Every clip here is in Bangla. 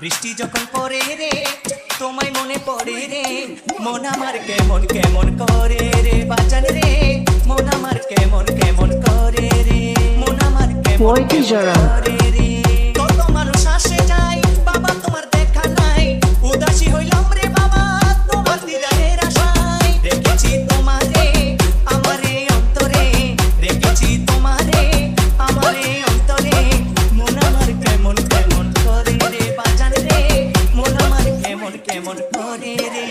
বৃষ্টি যখন পড়ে রে তোমায় মনে পড়ে রে মন আমার কেমন কেমন করে রে বাজান রে মন আমার কেমন কেমন করে রে মন আমার কেমন করে রে কত মানুষ আসে যায় বাবা তোমার দেখা নাই উদাসী হইলাম রে বাবা তোমার দিদারের আশায় রেখেছি তোমারে আমারে অন্তরে রেখেছি তোমারে আমারে অন্তরে মন আমার কেমন কেমন করে রে বাজান রে মন আমার কেমন কেমন করে রে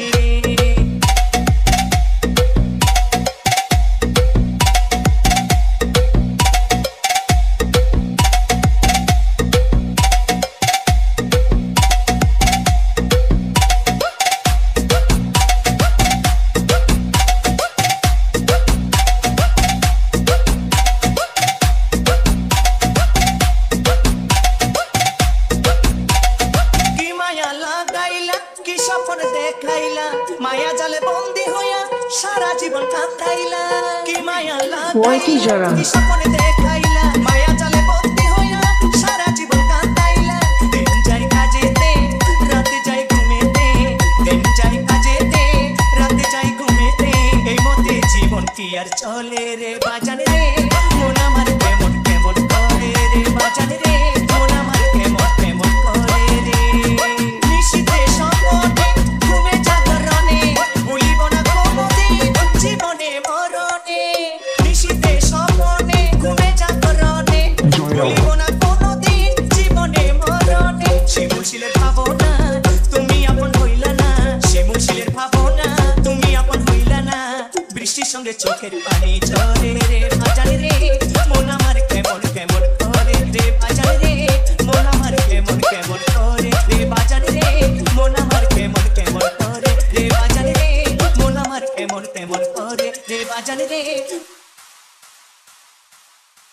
কি স্বপ্ন দেখাইলা মায়া জালে বন্দী হইয়া সারা জীবন কাঁদাইলা কি মায়া লাগাইলা কি স্বপ্ন দেখাইলা মায়া জালে বন্দী হইয়া সারা জীবন কাঁদাইলা দিন যাই কাজেতে রাতে যাই ঘুমেতে দিন যাই কাজেতে রাতে যাই ঘুমেতে এই মতে জীবন কি আর চলে রে বাজান রে মন আমার কেমন কেমন করে রে বাজান রে মন আমার কেমন কেমন করে রে শিমুশিলের ভাবনা তুমি আপন হইলা না শিমুশিলের ভাবনা তুমি আপন হইলা না বৃষ্টির সঙ্গে চোখের পানি ঝরে রে বাজান রে মন আমার কেমন কেমন করে রে বাজান রে মন আমার কেমন কেমন করে রে বাজান রে মন আমার কেমন কেমন করে রে বাজান রে মন আমার কেমন কেমন করে রে বাজান রে